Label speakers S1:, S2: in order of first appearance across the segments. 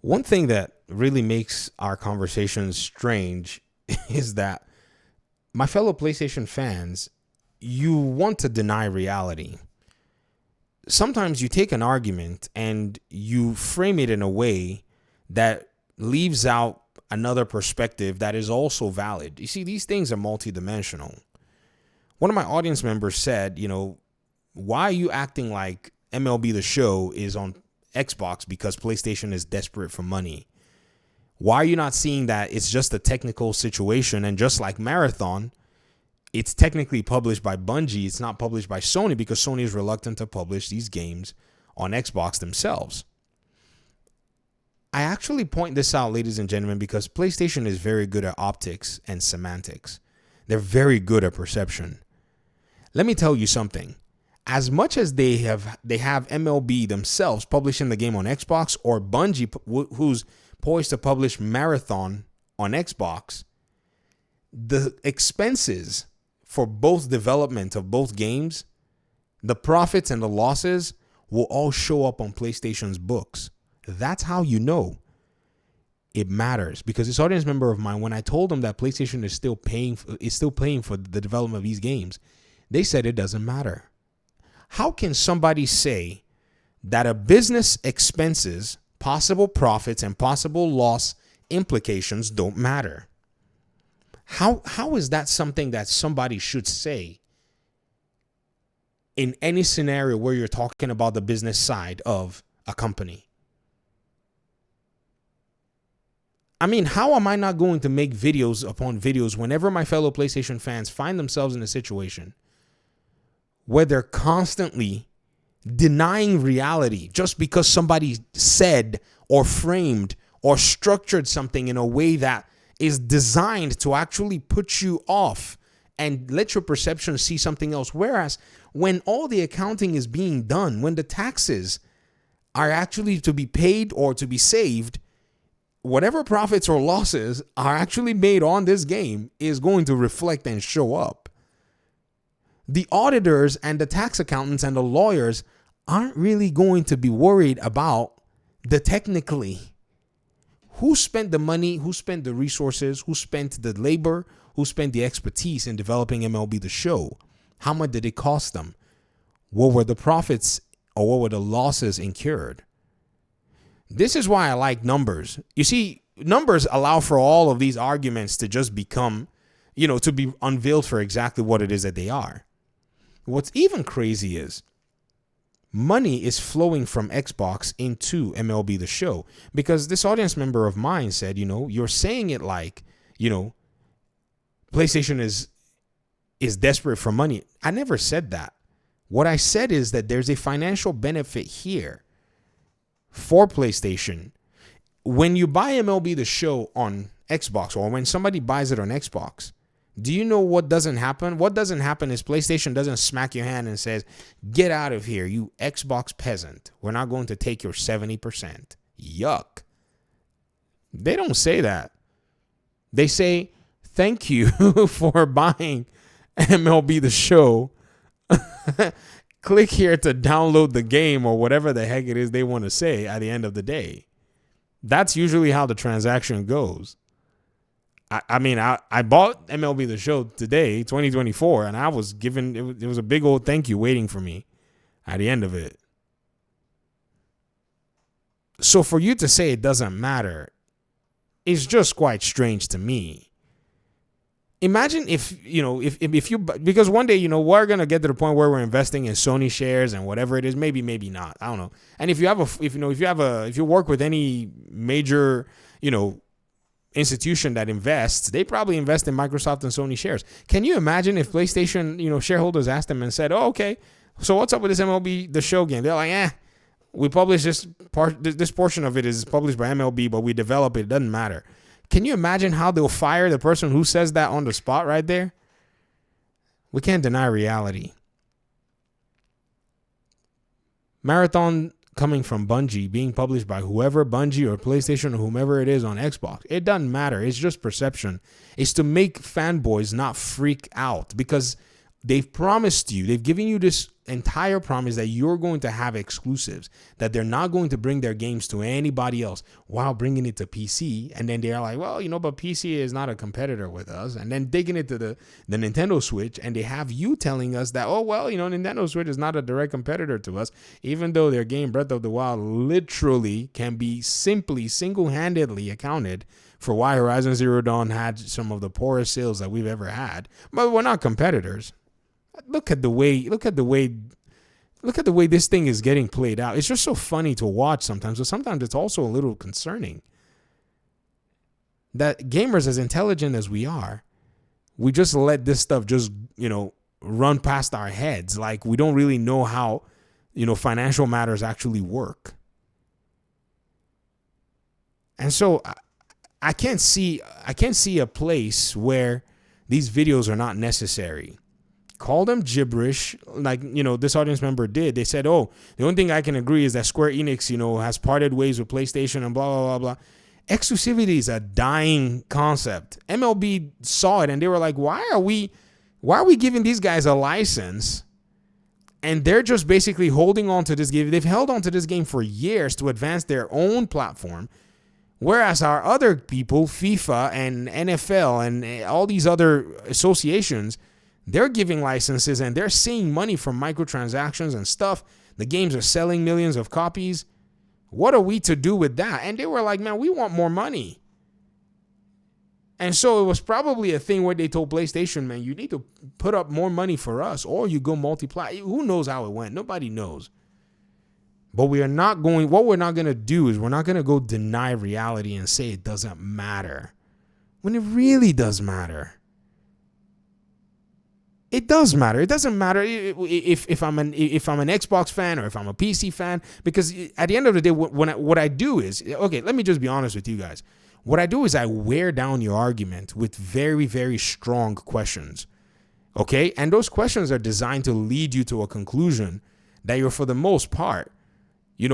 S1: One thing that really makes our conversations strange is that my fellow PlayStation fans, you want to deny reality. Sometimes you take an argument and you frame it in a way that leaves out another perspective that is also valid. You see, these things are multidimensional. One of my audience members said, why are you acting like MLB The Show is on Xbox because PlayStation is desperate for money? Why are you not seeing that it's just a technical situation? And just like Marathon, it's technically published by Bungie. It's not published by Sony because Sony is reluctant to publish these games on Xbox themselves. I actually point this out, ladies and gentlemen, because PlayStation is very good at optics and semantics. They're very good at perception. Let me tell you something. As much as they have MLB themselves publishing the game on Xbox, or Bungie, who's poised to publish Marathon on Xbox, the expenses for both development of both games, the profits and the losses will all show up on PlayStation's books. That's how you know it matters. Because this audience member of mine, when I told them that PlayStation is still paying for the development of these games, they said it doesn't matter. How can somebody say that a business expenses, possible profits, and possible loss implications don't matter? How is that something that somebody should say in any scenario where you're talking about the business side of a company? I mean, how am I not going to make videos upon videos whenever my fellow PlayStation fans find themselves in a situation where they're constantly denying reality just because somebody said or framed or structured something in a way that is designed to actually put you off and let your perception see something else? Whereas when all the accounting is being done, when the taxes are actually to be paid or to be saved, whatever profits or losses are actually made on this game is going to reflect and show up. The auditors and the tax accountants and the lawyers aren't really going to be worried about the technically. Who spent the money? Who spent the resources? Who spent the labor? Who spent the expertise in developing MLB The Show? How much did it cost them? What were the profits or what were the losses incurred? This is why I like numbers. You see, numbers allow for all of these arguments to just become, to be unveiled for exactly what it is that they are. What's even crazy is money is flowing from Xbox into MLB The Show, because this audience member of mine said, you're saying it like, PlayStation is desperate for money. I never said that. What I said is that there's a financial benefit here for PlayStation. When you buy MLB The Show on Xbox, or when somebody buys it on Xbox, do you know what doesn't happen? What doesn't happen is PlayStation doesn't smack your hand and says, get out of here, you Xbox peasant. We're not going to take your 70%. Yuck. They don't say that. They say, thank you for buying MLB The Show. Click here to download the game, or whatever the heck it is they want to say at the end of the day. That's usually how the transaction goes. I mean, I bought MLB The Show today, 2024, and I was given, it was a big old thank you waiting for me at the end of it. So for you to say it doesn't matter is just quite strange to me. Imagine if you, because one day, we're going to get to the point where we're investing in Sony shares and whatever it is, maybe not. I don't know. And if you work with any major, institution that invests, they probably invest in Microsoft and Sony shares. Can you imagine if PlayStation, shareholders asked them and said, oh, okay, so what's up with this MLB The Show game? They're like, we publish this portion of it is published by MLB, but we develop it. It doesn't matter. Can you imagine how they'll fire the person who says that on the spot right there? We can't deny reality. Marathon coming from Bungie, being published by whoever, Bungie or PlayStation or whomever it is on Xbox. It doesn't matter. It's just perception. It's to make fanboys not freak out, because they've promised you, they've given you this entire promise that you're going to have exclusives, that they're not going to bring their games to anybody else while bringing it to PC. And then they're like, well, but PC is not a competitor with us. And then digging into the Nintendo Switch, and they have you telling us that, oh, well, Nintendo Switch is not a direct competitor to us, even though their game Breath of the Wild literally can be simply single-handedly accounted for why Horizon Zero Dawn had some of the poorest sales that we've ever had. But we're not competitors. Look at the way this thing is getting played out. It's just so funny to watch sometimes, but sometimes it's also a little concerning that gamers, as intelligent as we are, we just let this stuff just, run past our heads. Like we don't really know how, financial matters actually work. And so I can't see a place where these videos are not necessary. Call them gibberish, like, this audience member did. They said, oh, the only thing I can agree is that Square Enix, has parted ways with PlayStation and blah, blah, blah, blah. Exclusivity is a dying concept. MLB saw it and they were like, why are we giving these guys a license? And they're just basically holding on to this game. They've held on to this game for years to advance their own platform. Whereas our other people, FIFA and NFL and all these other associations, they're giving licenses and they're seeing money from microtransactions and stuff. The games are selling millions of copies. What are we to do with that? And they were like, man, we want more money. And so it was probably a thing where they told PlayStation, man, you need to put up more money for us or you go multiply. Who knows how it went? Nobody knows. But what we're not going to do is we're not going to go deny reality and say it doesn't matter when it really does matter. It does matter. It doesn't matter if I'm an Xbox fan or if I'm a PC fan, because at the end of the day, what I do is, okay, let me just be honest with you guys. What I do is I wear down your argument with very, very strong questions, okay? And those questions are designed to lead you to a conclusion that you're, for the most part,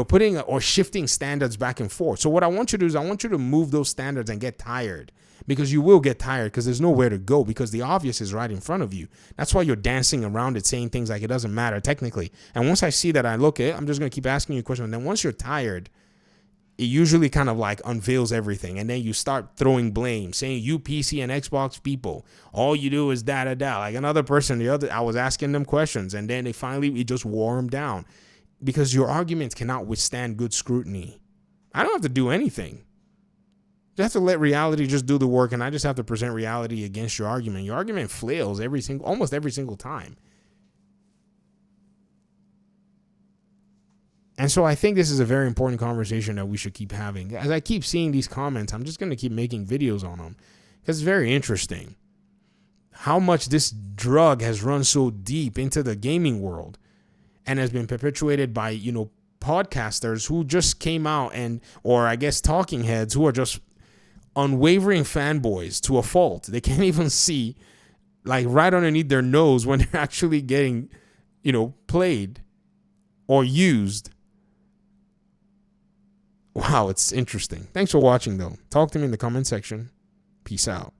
S1: putting or shifting standards back and forth. So what I want you to do is I want you to move those standards and get tired, because you will get tired because there's nowhere to go, because the obvious is right in front of you. That's why you're dancing around it, saying things like it doesn't matter technically. And once I see that, I look at it, I'm just going to keep asking you a question. And then once you're tired, it usually kind of like unveils everything. And then you start throwing blame, saying you PC and Xbox people, all you do is da. Like another person, I was asking them questions, and then it just wore them down. Because your arguments cannot withstand good scrutiny. I don't have to do anything. You have to let reality just do the work, and I just have to present reality against your argument. Your argument flails almost every single time. And so I think this is a very important conversation that we should keep having. As I keep seeing these comments, I'm just going to keep making videos on them because it's very interesting how much this drug has run so deep into the gaming world and has been perpetuated by, podcasters who just came out or I guess talking heads who are just unwavering fanboys to a fault. They can't even see like right underneath their nose when they're actually getting, played or used. Wow, it's interesting. Thanks for watching though. Talk to me in the comment section. Peace out.